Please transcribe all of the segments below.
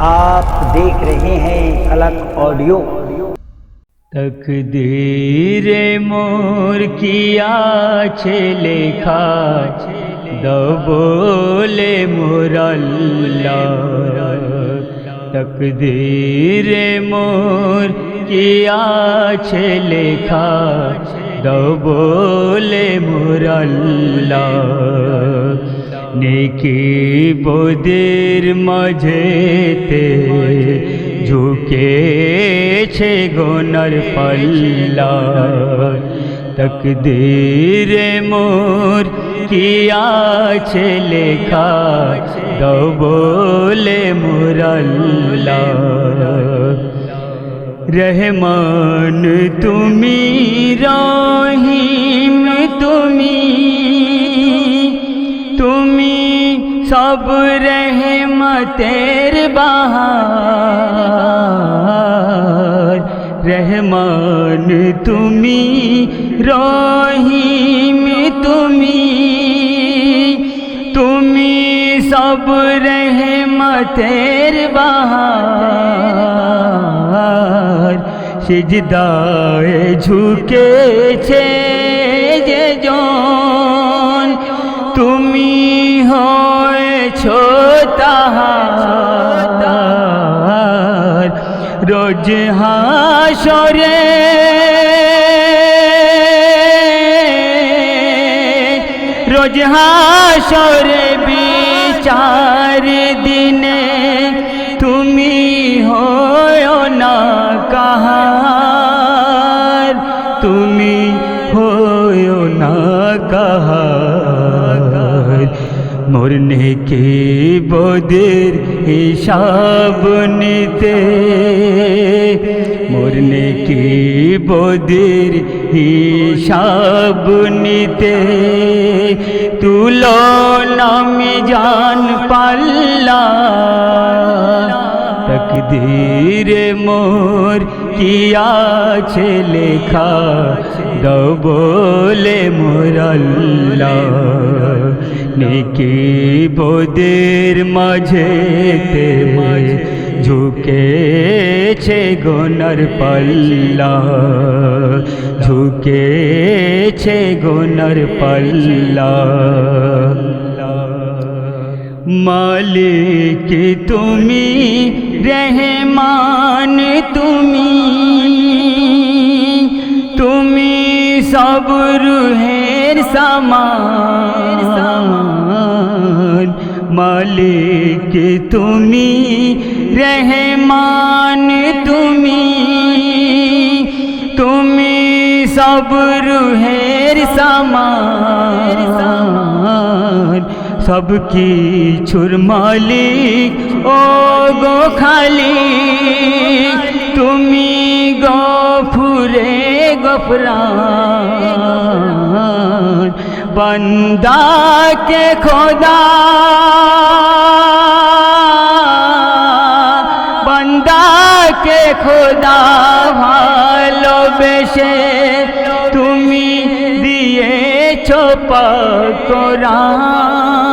आप देख रहे हैं अलग ऑडियो। तकदीरे मोर किया छे लेखा दबोले मोर अल्लाह। तकदीरे मोर किया छे लेखा दबोले मोर अल्लाह। नेकी बोदेर मझेते झुके छे गोनर पल्ला। तकदीरे मोर किया छे लेखा दबोले मोर अल्लाह। रहमान तुमी रहीम तुमी सब रहमतेर बहार। रहमान तुमी रहीम तुमी सब रहमतेर बहार। सिजदाए झुके छे जे जन तुमी होएछो ताहार। रोज हाशरे বিচার দিনে তুমি হয় না কাহার। তুমি হয় না কাহার। মরনে के বদের হিসাব নিতে মরনে के বদের হিসাব নিতে তুলো নামি জান পাল্লা। तकदीरे मोर किया छे लेखा दबोले मोर अल्लाह। नेकी बोदेर माझेते झुके छे गोनर पल्ला। झुके छे गोनर पल्ला। मालिक तुमी रहमान तुमी सब रूहेर समान। मालिक तुमी रहमान तुमी सब रूहेर समान। सबकी छुर मालिक ओ गो खालिक तुमी गफुरे गफरान। बंदा के खुदा ভালোবেসে তুমি দিয়েছো পাক কোরআন।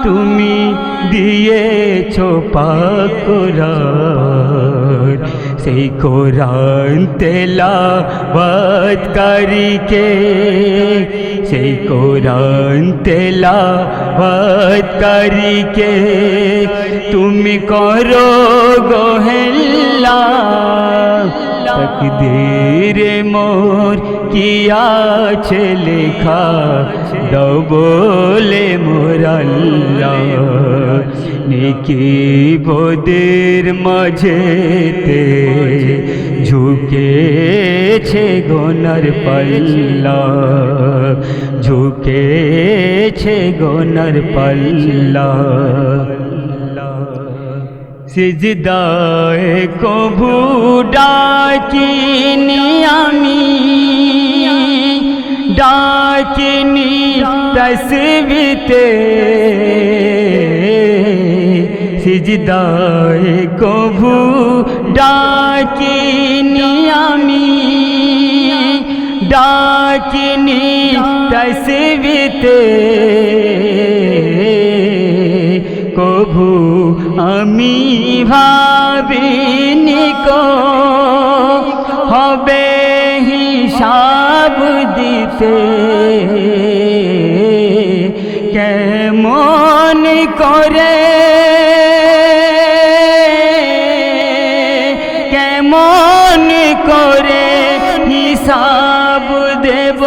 তুমি দিয়েছো পাক কোরআন। সেই কোরআন তেলাওয়াত করিকে সেই কোরআন তেলাওয়াত করিকে তুমি করো গোহেল্লা। तकदीरे मोर किया छे लेखा दबोले मोर अल्लाह। नेकी बोदेर माझेते झुके छे गोनर पल्ला। झुके छे गोनर पल्ला। सिजदाए कभू डाकिनी आमी डाकिनी तस्बीते। सिजदाए कभू डाकिनी आमी डाकिनी तस्बीते। कभू আমি আমি ভাবিনি কো হবে হিসাব দিতে, কেমন করে হিসাব দেব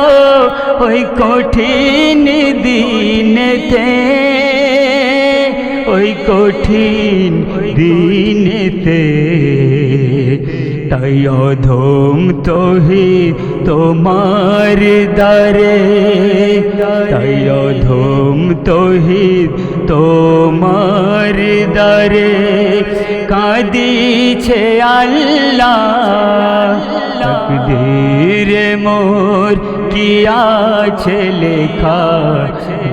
ওই কঠিন দিনেতে, ওই কঠিন দিনেতে। তাই অধম তৌহিদ তোমার দ্বারে, তাই অধম তৌহিদ তোমার দ্বারে কাঁদিছে আল্লাহ। তকদীরে মোর কি আছে লেখা,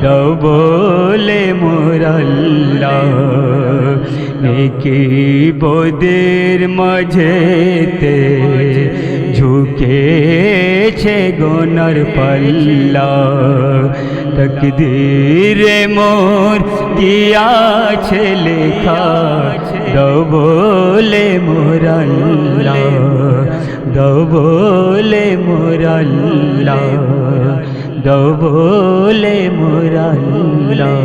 দাও বলে মোর আল্লাহ। নেকি বদের মাঝেতে ঝুঁকেছে গুনার পাল্লা। তকদীরে মোর কি আছে লেখা, দাও বলে মোর আল্লাহ, দাও বলে মোর আল্লাহ, দাও বলে মোর আল্লাহ।